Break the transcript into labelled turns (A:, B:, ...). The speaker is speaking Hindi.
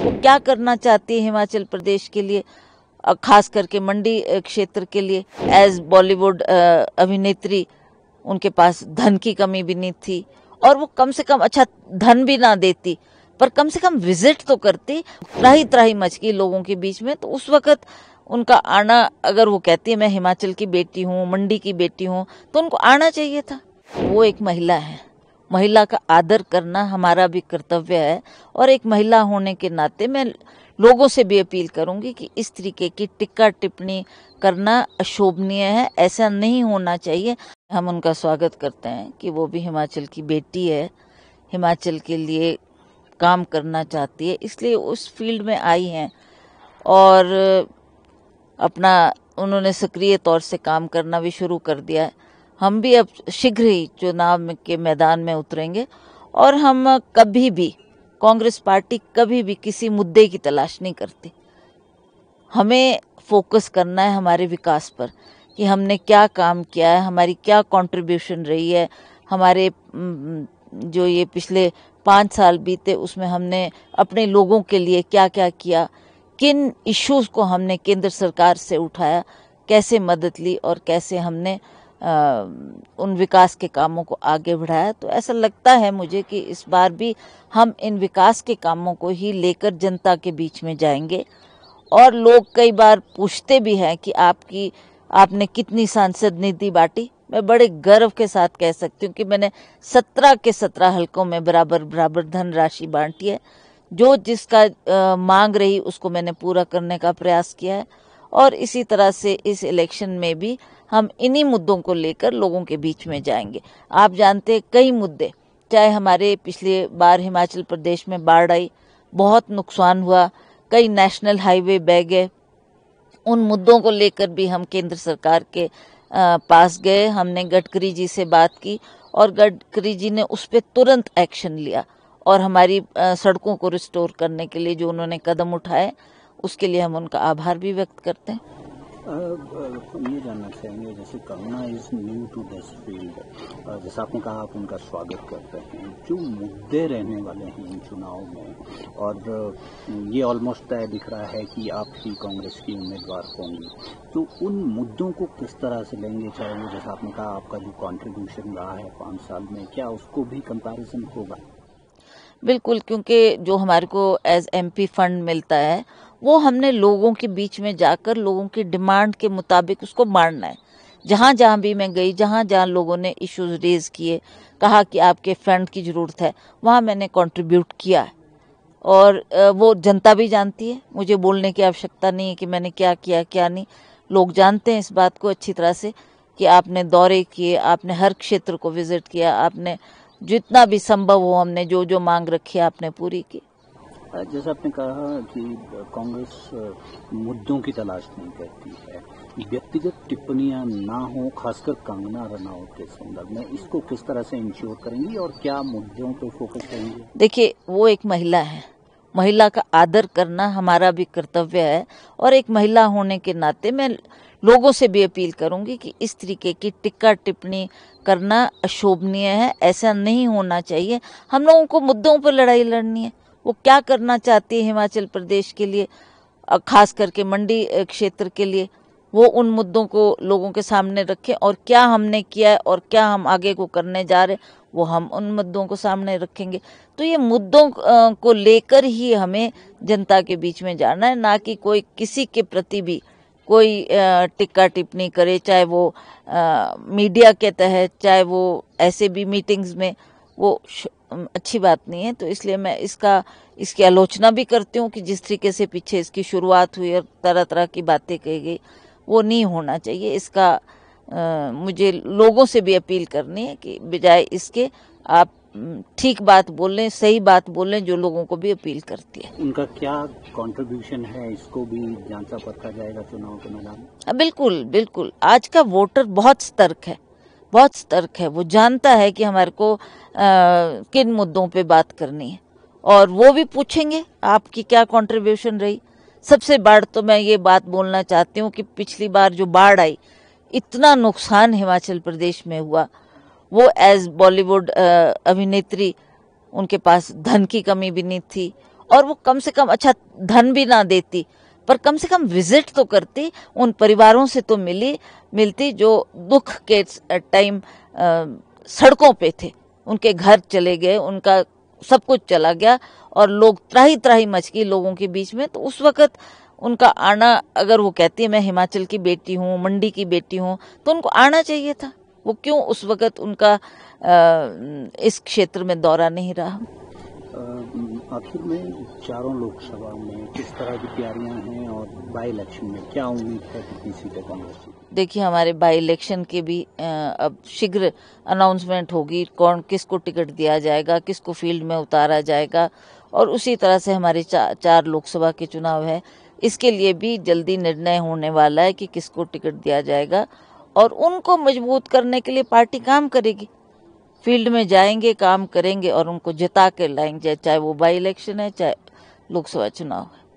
A: वो क्या करना चाहती है हिमाचल प्रदेश के लिए, खास करके मंडी क्षेत्र के लिए। एज बॉलीवुड अभिनेत्री उनके पास धन की कमी भी नहीं थी, और वो कम से कम अच्छा धन भी ना देती पर कम से कम विजिट तो करती। त्राही त्राही मच गई लोगों के बीच में, तो उस वक्त उनका आना, अगर वो कहती है मैं हिमाचल की बेटी हूँ, मंडी की बेटी हूँ, तो उनको आना चाहिए था। वो एक महिला है, महिला का आदर करना हमारा भी कर्तव्य है, और एक महिला होने के नाते मैं लोगों से भी अपील करूंगी कि इस तरीके की टिक्का टिप्पणी करना अशोभनीय है, ऐसा नहीं होना चाहिए। हम उनका स्वागत करते हैं कि वो भी हिमाचल की बेटी है, हिमाचल के लिए काम करना चाहती है, इसलिए उस फील्ड में आई हैं और अपना उन्होंने सक्रिय तौर से काम करना भी शुरू कर दिया है। हम भी अब शीघ्र ही चुनाव के मैदान में उतरेंगे, और हम कभी भी, कांग्रेस पार्टी कभी भी किसी मुद्दे की तलाश नहीं करती। हमें फोकस करना है हमारे विकास पर कि हमने क्या काम किया है, हमारी क्या कंट्रीब्यूशन रही है, हमारे जो ये पिछले 5 साल बीते उसमें हमने अपने लोगों के लिए क्या क्या किया, किन इश्यूज़ को हमने केंद्र सरकार से उठाया, कैसे मदद ली और कैसे हमने उन विकास के कामों को आगे बढ़ाया। तो ऐसा लगता है मुझे कि इस बार भी हम इन विकास के कामों को ही लेकर जनता के बीच में जाएंगे। और लोग कई बार पूछते भी हैं कि आपने कितनी सांसद निधि बांटी। मैं बड़े गर्व के साथ कह सकती हूँ कि मैंने 17 के 17 हलकों में बराबर बराबर धनराशि बांटी है। जो जिसका मांग रही उसको मैंने पूरा करने का प्रयास किया है, और इसी तरह से इस इलेक्शन में भी हम इन्हीं मुद्दों को लेकर लोगों के बीच में जाएंगे। आप जानते हैं कई मुद्दे, चाहे हमारे पिछले बार हिमाचल प्रदेश में बाढ़ आई, बहुत नुकसान हुआ, कई नेशनल हाईवे बह गए, उन मुद्दों को लेकर भी हम केंद्र सरकार के पास गए। हमने गडकरी जी से बात की और गडकरी जी ने उस पर तुरंत एक्शन लिया, और हमारी सड़कों को रिस्टोर करने के लिए जो उन्होंने कदम उठाए उसके लिए हम उनका आभार भी व्यक्त करते हैं।
B: हम ये जानना चाहेंगे, जैसे Kangana is new to this field, जैसा आपने कहा आप उनका स्वागत करते हैं, जो मुद्दे रहने वाले हैं इन चुनाव में, और ये ऑलमोस्ट तय दिख रहा है कि आप ही कांग्रेस की उम्मीदवार होंगी, तो उन मुद्दों को किस तरह से लेंगे? चाहे वो जैसा आपने कहा आपका जो कॉन्ट्रीब्यूशन रहा है 5 साल में, क्या उसको भी कंपैरिजन होगा?
A: बिल्कुल, क्योंकि जो हमारे को एज एमपी फंड मिलता है वो हमने लोगों के बीच में जाकर लोगों की डिमांड के मुताबिक उसको बांटना है। जहाँ जहाँ भी मैं गई, जहाँ जहाँ लोगों ने इश्यूज रेज किए, कहा कि आपके फंड की ज़रूरत है, वहाँ मैंने कंट्रीब्यूट किया है। और वो जनता भी जानती है, मुझे बोलने की आवश्यकता नहीं है कि मैंने क्या किया क्या नहीं। लोग जानते हैं इस बात को अच्छी तरह से कि आपने दौरे किए, आपने हर क्षेत्र को विजिट किया, आपने जितना भी संभव हो हमने जो जो मांग रखी आपने पूरी की।
B: जैसा आपने कहा कि कांग्रेस मुद्दों की तलाश नहीं करती है, व्यक्तिगत टिप्पणियां ना हो, खासकर कंगना रनौत के संदर्भ में, इसको किस तरह से इंश्योर करेंगी और क्या मुद्दों पे फोकस करेंगी?
A: देखिए, वो एक महिला है, महिला का आदर करना हमारा भी कर्तव्य है, और एक महिला होने के नाते मैं लोगों से भी अपील करूंगी कि इस तरीके की टिक्का टिप्पणी करना अशोभनीय है, ऐसा नहीं होना चाहिए। हम लोगों को मुद्दों पर लड़ाई लड़नी है। वो क्या करना चाहती है हिमाचल प्रदेश के लिए, खास करके मंडी क्षेत्र के लिए, वो उन मुद्दों को लोगों के सामने रखें, और क्या हमने किया है और क्या हम आगे को करने जा रहे हैं वो हम उन मुद्दों को सामने रखेंगे। तो ये मुद्दों को लेकर ही हमें जनता के बीच में जाना है, ना कि कोई किसी के प्रति भी कोई टिक्का टिप्पणी करे, चाहे वो मीडिया के तहत, चाहे वो ऐसे भी मीटिंग्स में, वो अच्छी बात नहीं है। तो इसलिए मैं इसकी आलोचना भी करती हूँ कि जिस तरीके से पीछे इसकी शुरुआत हुई और तरह तरह की बातें कही गई, वो नहीं होना चाहिए। इसका मुझे लोगों से भी अपील करनी है कि बजाय इसके आप ठीक बात बोलें, सही बात बोलें, जो लोगों को भी अपील करती है।
B: उनका क्या कंट्रीब्यूशन है, इसको भी जांचा परखा जाएगा चुनाव के मैदान में?
A: बिल्कुल बिल्कुल, आज का वोटर बहुत सतर्क है, बहुत सतर्क है। वो जानता है कि हमारे को किन मुद्दों पे बात करनी है, और वो भी पूछेंगे आपकी क्या कंट्रीब्यूशन रही। सबसे बड़ तो मैं ये बात बोलना चाहती हूँ कि पिछली बार जो बाढ़ आई, इतना नुकसान हिमाचल प्रदेश में हुआ, वो एज बॉलीवुड अभिनेत्री उनके पास धन की कमी भी नहीं थी, और वो कम से कम अच्छा धन भी ना देती पर कम से कम विजिट तो करती, उन परिवारों से तो मिलती जो दुख के टाइम सड़कों पे थे, उनके घर चले गए, उनका सब कुछ चला गया और लोग त्राही त्राही मच गई लोगों के बीच में। तो उस वक़्त उनका आना, अगर वो कहती है मैं हिमाचल की बेटी हूँ, मंडी की बेटी हूँ, तो उनको आना चाहिए था। वो क्यों उस वक़्त उनका इस क्षेत्र में दौरा नहीं रहा?
B: आखिर में चारों लोकसभा में किस तरह की तैयारियां हैं और बाई इलेक्शन में क्या उम्मीद है कितनी सीटें कांग्रेस की?
A: देखिए, हमारे बाई इलेक्शन के भी अब शीघ्र अनाउंसमेंट होगी, कौन किसको टिकट दिया जाएगा, किसको फील्ड में उतारा जाएगा, और उसी तरह से हमारे चार लोकसभा के चुनाव है, इसके लिए भी जल्दी निर्णय होने वाला है कि किसको टिकट दिया जाएगा। और उनको मजबूत करने के लिए पार्टी काम करेगी, फील्ड में जाएंगे, काम करेंगे और उनको जिता के लाएंगे, चाहे वो बाई इलेक्शन है चाहे लोकसभा चुनाव है।